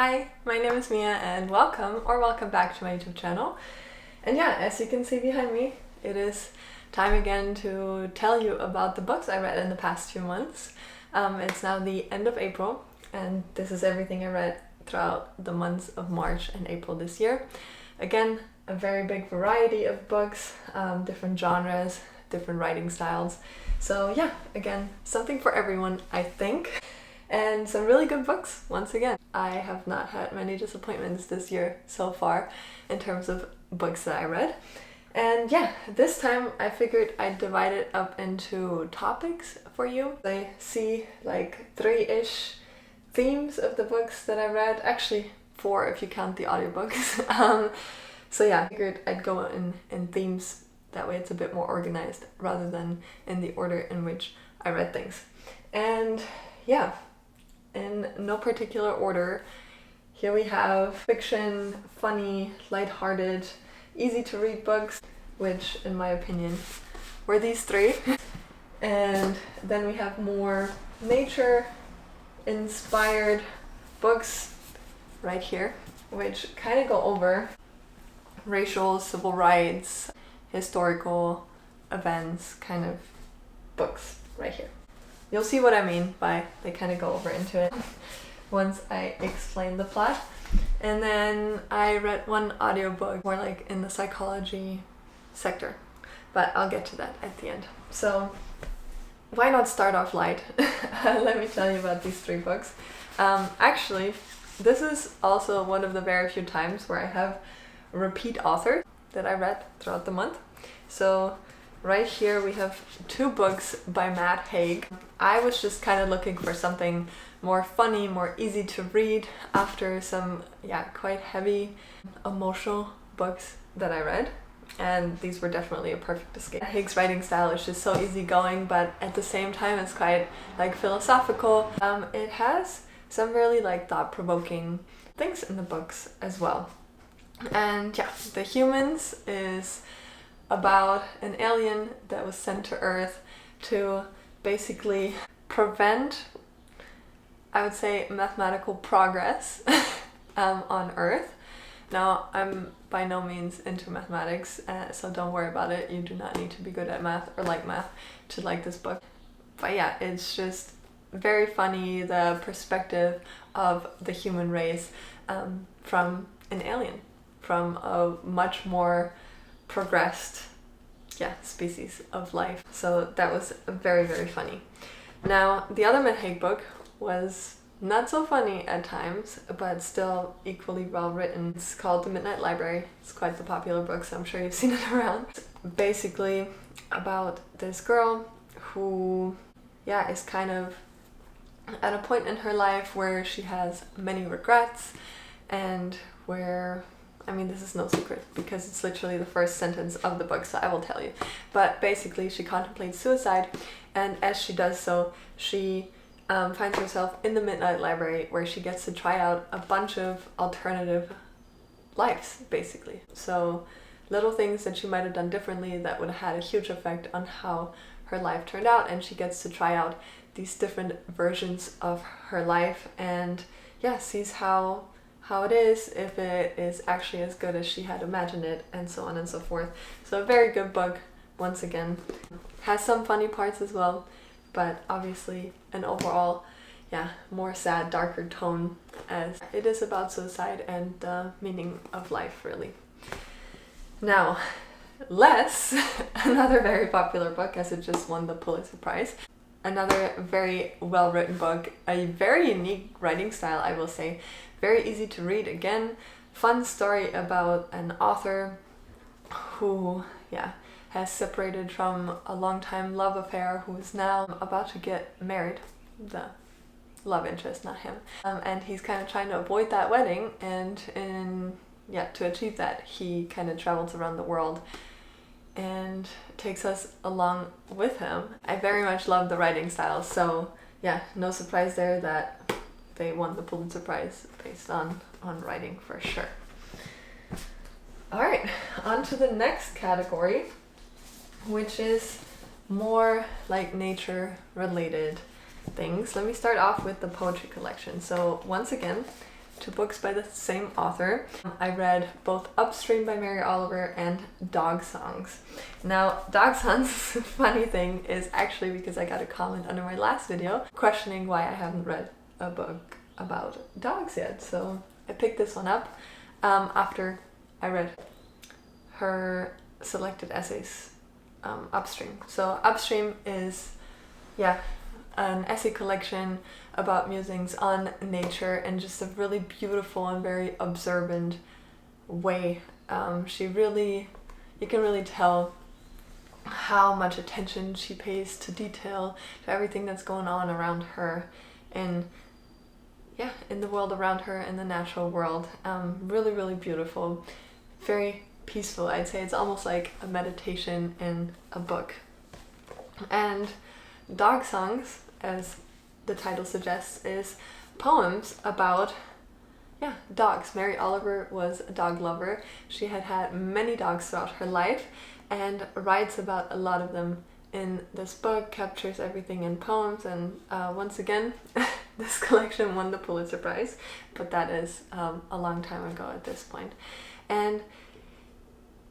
Hi, my name is Mia and welcome back to my YouTube channel. And yeah, as you can see behind me, it is time again to tell you about the books I read in the past few months. It's now the end of April and this is everything I read throughout the months of March and April this year. Again, a very big variety of books, different genres, different writing styles. So yeah, again, something for everyone, I think. And some really good books, once again. I have not had many disappointments this year so far in terms of books that I read. And yeah, this time I figured I'd divide it up into topics for you. I see like 3-ish themes of the books that I read. Actually, 4 if you count the audiobooks. So yeah, I figured I'd go in themes. That way it's a bit more organized rather than in the order in which I read things. And yeah, in no particular order, here we have fiction, funny, lighthearted, easy to read books, which in my opinion were these 3. And then we have more nature inspired books right here, which kind of go over racial, civil rights, historical events kind of books right here. You'll see what I mean by they kind of go over into it once I explain the plot. And then I read one audiobook more like in the psychology sector, but I'll get to that at the end. So why not start off light? Let me tell you about these 3 books. Actually, this is also one of the very few times where I have repeat authors that I read throughout the month. So right here we have 2 books by Matt Haig. I was just kind of looking for something more funny, more easy to read after some, quite heavy emotional books that I read. And these were definitely a perfect escape. Haig's writing style is just so easygoing, but at the same time it's quite like philosophical. It has some really like thought-provoking things in the books as well. And yeah, The Humans is about an alien that was sent to Earth to basically prevent, I would say, mathematical progress on Earth. Now, I'm by no means into mathematics, so don't worry about it. You do not need to be good at math or like math to like this book. But yeah, it's just very funny, the perspective of the human race from an alien, from a much more progressed species of life. So that was very, very funny. Now, the other Matt Haig book was not so funny at times, but still equally well written. It's called The Midnight Library. It's quite the popular book, so I'm sure you've seen it around. Basically about this girl who is kind of at a point in her life where she has many regrets and where, I mean, this is no secret because it's literally the first sentence of the book, so I will tell you. But basically she contemplates suicide, and as she does so, she finds herself in the Midnight Library where she gets to try out a bunch of alternative lives, basically. So little things that she might have done differently that would have had a huge effect on how her life turned out, and she gets to try out these different versions of her life and sees how it is, if it is actually as good as she had imagined it, and so on and so forth. So a very good book, once again. Has some funny parts as well, but obviously an overall, more sad, darker tone, as it is about suicide and the meaning of life, really. Now, Less, another very popular book as it just won the Pulitzer Prize. Another very well-written book, a very unique writing style, I will say. Very easy to read, again. Fun story about an author who, has separated from a long-time love affair, who is now about to get married. The love interest, not him. And he's kind of trying to avoid that wedding, and to achieve that, he kind of travels around the world and takes us along with him. I very much love the writing style, so no surprise there that they won the Pulitzer Prize based on writing for sure. Alright, on to the next category, which is more like nature related things. Let me start off with the poetry collection. So once again, two books by the same author. I read both Upstream by Mary Oliver and Dog Songs. Now, Dog Songs, funny thing, is actually because I got a comment under my last video questioning why I haven't read a book about dogs yet. So I picked this one up after I read her selected essays, Upstream. So Upstream is, an essay collection about musings on nature in just a really beautiful and very observant way. You can really tell how much attention she pays to detail, to everything that's going on around her in the world around her, in the natural world. Really, really beautiful, very peaceful. I'd say it's almost like a meditation in a book. And Dog Songs, as the title suggests, is poems about dogs. Mary Oliver was a dog lover. She had had many dogs throughout her life and writes about a lot of them in this book, captures everything in poems, and once again this collection won the Pulitzer Prize, but that is a long time ago at this point. And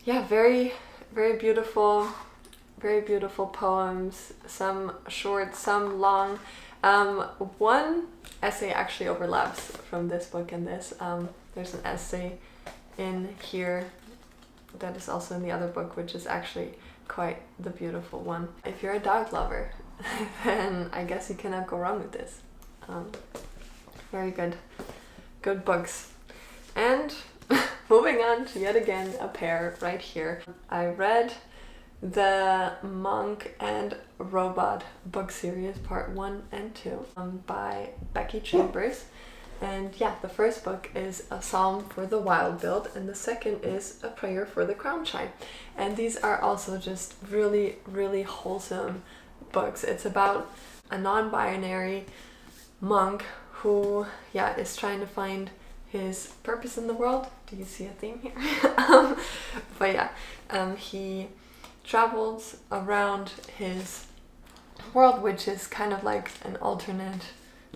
very, very beautiful poems, some short, some long. One essay actually overlaps from this book and this. There's an essay in here that is also in the other book, which is actually quite the beautiful one. If you're a dog lover, then I guess you cannot go wrong with this. Very good books. And moving on to yet again a pair right here. I read the Monk and Robot book series, part 1 and 2, by Becky Chambers. And the first book is a psalm for the wild-billed, and the second is a prayer for the crown shy. And these are also just really, really wholesome books. It's about a non-binary monk who is trying to find his purpose in the world. Do you see a theme here? He travels around his world, which is kind of like an alternate,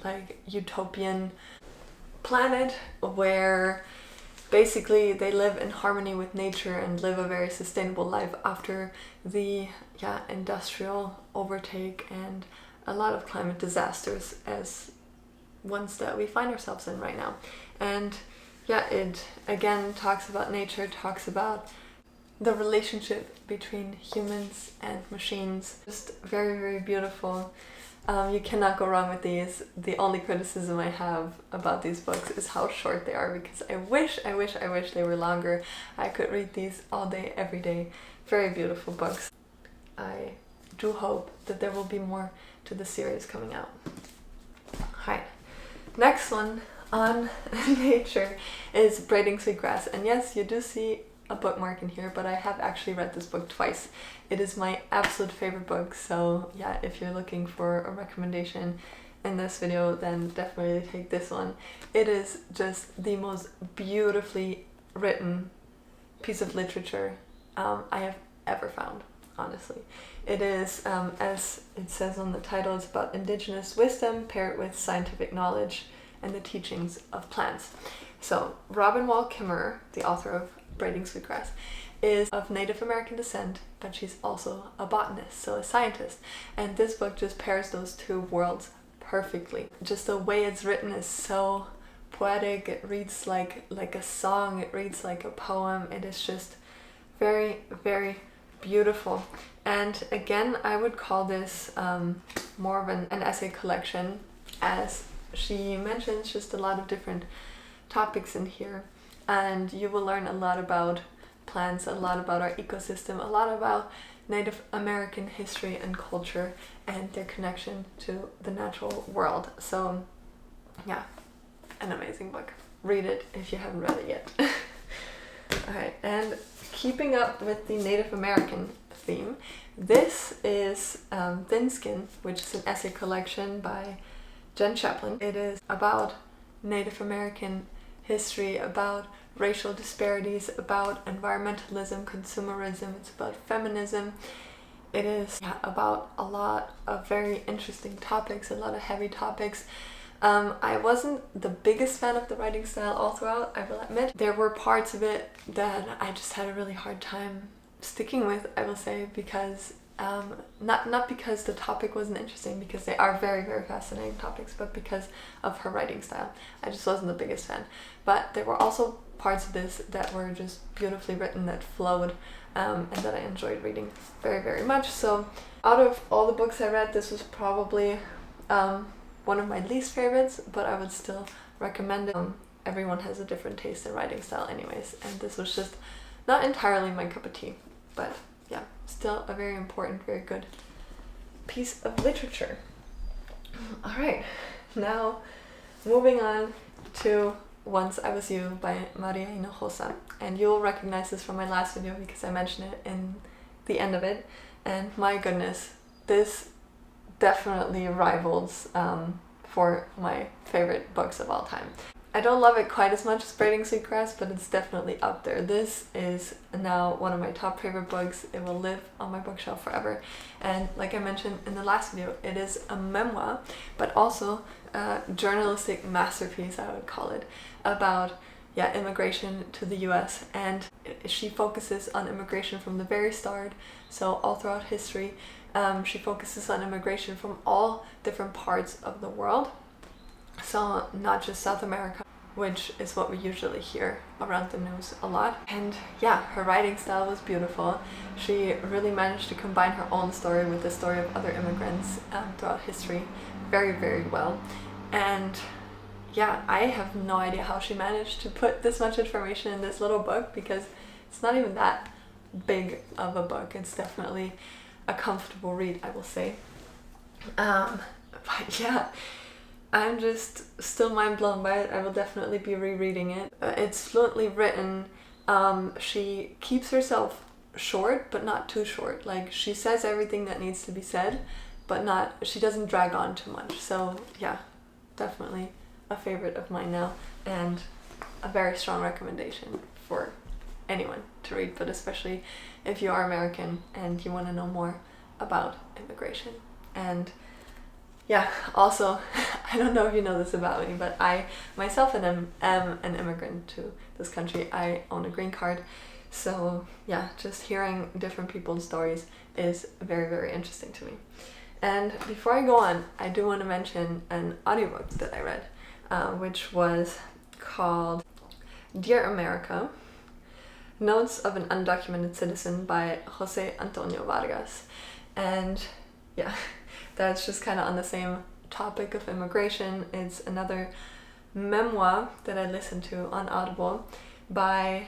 like utopian planet where basically they live in harmony with nature and live a very sustainable life after the industrial overtake and a lot of climate disasters as ones that we find ourselves in right now. And it again talks about nature, talks about the relationship between humans and machines. Just very, very beautiful. You cannot go wrong with these. The only criticism I have about these books is how short they are, because I wish they were longer. I could read these all day, every day. Very beautiful books. I do hope that there will be more to the series coming out. Alright, next one on nature is Braiding Sweetgrass. And yes, you do see a bookmark in here, but I have actually read this book twice. It is my absolute favorite book, so if you're looking for a recommendation in this video, then definitely take this one. It is just the most beautifully written piece of literature I have ever found, honestly. It is, as it says on the title, it's about indigenous wisdom paired with scientific knowledge and the teachings of plants. So Robin Wall Kimmerer, the author of Braiding Sweetgrass, is of Native American descent, but she's also a botanist, so a scientist. And this book just pairs those two worlds perfectly. Just the way it's written is so poetic. It reads like a song. It reads like a poem. It is just very, very beautiful. And again, I would call this more of an essay collection, as she mentions just a lot of different topics in here. And you will learn a lot about plants, a lot about our ecosystem, a lot about Native American history and culture and their connection to the natural world. So an amazing book. Read it if you haven't read it yet. Alright, and keeping up with the Native American theme, this is Thin Skin, which is an essay collection by Jen Chaplin. It is about Native American history, about racial disparities, about environmentalism, consumerism. It's about feminism. It is about a lot of very interesting topics, a lot of heavy topics. I wasn't the biggest fan of the writing style all throughout, I will admit. There were parts of it that I just had a really hard time sticking with, I will say, because not because the topic wasn't interesting, because they are very, very fascinating topics, but because of her writing style. I just wasn't the biggest fan. But there were also parts of this that were just beautifully written, that flowed, and that I enjoyed reading very, very much. So out of all the books I read, this was probably one of my least favorites, but I would still recommend it. Everyone has a different taste in writing style anyways, and this was just not entirely my cup of tea, but yeah, still a very important, very good piece of literature. Alright, now moving on to Once I Was You by Maria Hinojosa, and you'll recognize this from my last video because I mentioned it in the end of it, and my goodness, this definitely rivals for my favorite books of all time. I don't love it quite as much as Braiding Sweetgrass, but it's definitely up there. This is now one of my top favorite books. It will live on my bookshelf forever. And like I mentioned in the last video, it is a memoir, but also a journalistic masterpiece, I would call it, about immigration to the US. And she focuses on immigration from the very start, so all throughout history. She focuses on immigration from all different parts of the world, so not just South America, which is what we usually hear around the news a lot. And yeah, her writing style was beautiful. She really managed to combine her own story with the story of other immigrants throughout history very, very well. And yeah, I have no idea how she managed to put this much information in this little book, because it's not even that big of a book. It's definitely a comfortable read, I will say. But yeah, I'm just still mind blown by it. I will definitely be rereading it. It's fluently written. She keeps herself short, but not too short. Like, she says everything that needs to be said, but she doesn't drag on too much. So yeah, definitely a favorite of mine now, and a very strong recommendation for anyone to read, but especially if you are American and you want to know more about immigration. And yeah, also, I don't know if you know this about me, but I myself am an immigrant to this country. I own a green card. So yeah, just hearing different people's stories is very, very interesting to me. And before I go on, I do want to mention an audiobook that I read, which was called Dear America, Notes of an Undocumented Citizen by Jose Antonio Vargas. And yeah, that's just kind of on the same topic of immigration. It's another memoir that I listened to on Audible by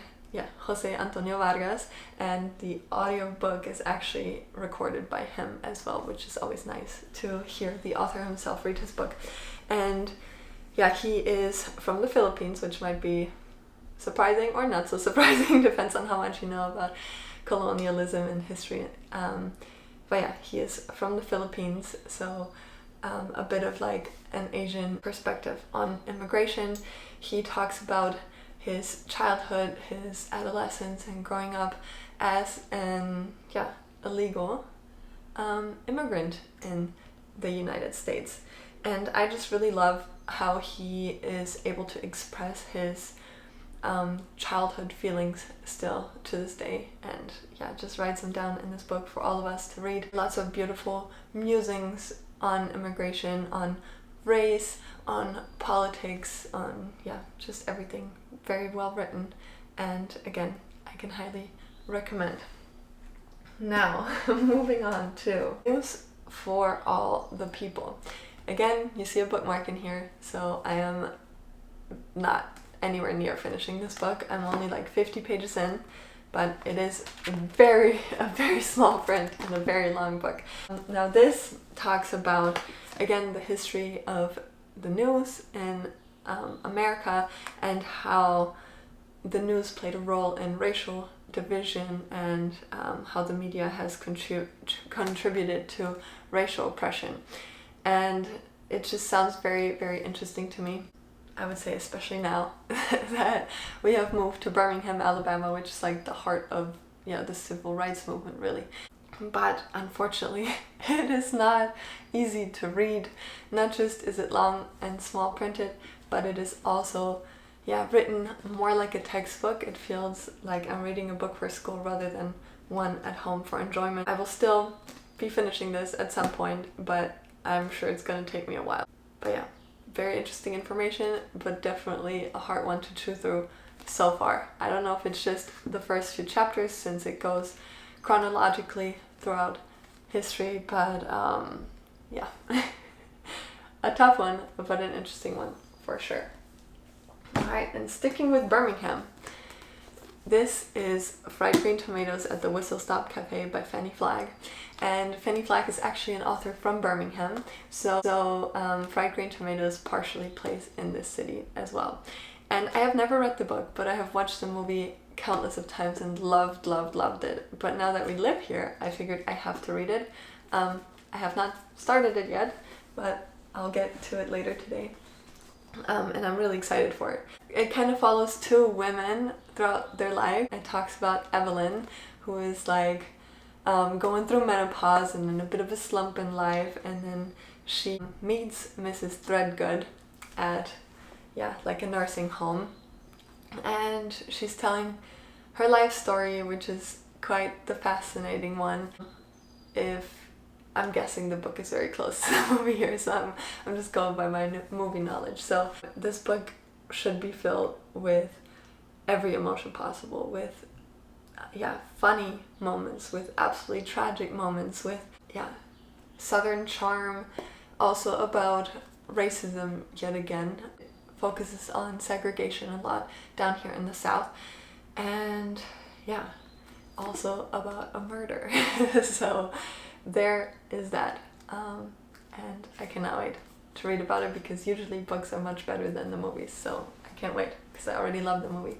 Jose Antonio Vargas, and the audiobook is actually recorded by him as well, which is always nice to hear the author himself read his book. And yeah, he is from the Philippines, which might be surprising or not so surprising, depends on how much you know about colonialism and history. But yeah, he is from the Philippines, so a bit of like an Asian perspective on immigration. He talks about his childhood, his adolescence, and growing up as an illegal immigrant in the United States. And I just really love how he is able to express his childhood feelings still to this day, and just writes them down in this book for all of us to read. Lots of beautiful musings on immigration, on race, on politics, on just everything. Very well written, and again, I can highly recommend. Now, moving on to News for All the People. Again, you see a bookmark in here, so I am not anywhere near finishing this book. I'm only like 50 pages in, but it is a very small print and a very long book. Now this talks about, again, the history of the news in America, and how the news played a role in racial division, and how the media has contributed to racial oppression. And it just sounds very, very interesting to me. I would say especially now that we have moved to Birmingham, Alabama, which is like the heart of the civil rights movement, really. but unfortunately it is not easy to read. Not just is it long and small printed, but it is also written more like a textbook. It feels like I'm reading a book for school rather than one at home for enjoyment. I will still be finishing this at some point, but I'm sure it's gonna take me a while. But yeah, very interesting information, but definitely a hard one to chew through so far. I don't know if it's just the first few chapters, since it goes chronologically throughout history, but yeah, a tough one, but an interesting one for sure. Alright, and sticking with Birmingham, this is Fried Green Tomatoes at the Whistle Stop Cafe by Fanny Flagg. And Fanny Flagg is actually an author from Birmingham, so Fried Green Tomatoes partially plays in this city as well. And I have never read the book, but I have watched the movie countless of times and loved it. But now that we live here, I figured I have to read it. I have not started it yet, but I'll get to it later today. And I'm really excited for it. It kind of follows two women throughout their life. It talks about Evelyn, who is like going through menopause and in a bit of a slump in life, and then she meets Mrs. Threadgood at like a nursing home, and she's telling her life story, which is quite the fascinating one. I'm guessing the book is very close to the movie here, so I'm just going by my movie knowledge. So this book should be filled with every emotion possible, with funny moments, with absolutely tragic moments, with southern charm, also about racism yet again. It focuses on segregation a lot down here in the South, and also about a murder. So there is that, and I cannot wait to read about it, because usually books are much better than the movies, so I can't wait because I already love the movie.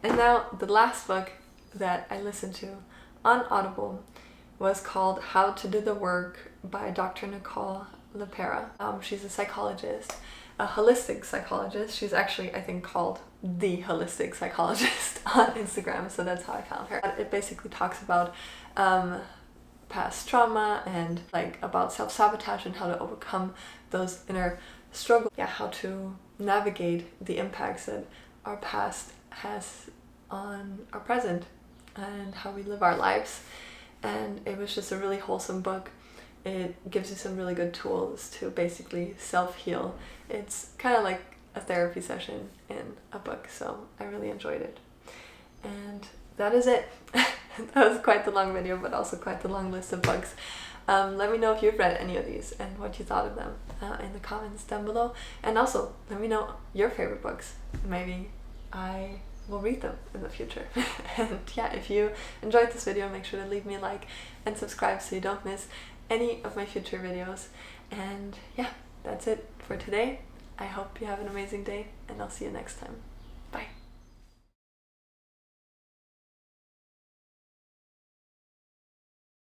And now the last book that I listened to on Audible was called How to Do the Work by Dr. Nicole LePera. She's a psychologist, a holistic psychologist. She's actually, I think, called the holistic psychologist on Instagram, so that's how I found her. It basically talks about past trauma and like about self-sabotage and how to overcome those inner struggles. How to navigate the impacts that our past has on our present and how we live our lives. And it was just a really wholesome book. It gives you some really good tools to basically self-heal. It's kind of like a therapy session in a book, so I really enjoyed it. And that is it. That was quite the long video, but also quite the long list of books. Let me know if you've read any of these and what you thought of them in the comments down below. And also, let me know your favorite books. Maybe I will read them in the future. And if you enjoyed this video, make sure to leave me a like and subscribe so you don't miss any of my future videos. And that's it for today. I hope you have an amazing day, and I'll see you next time.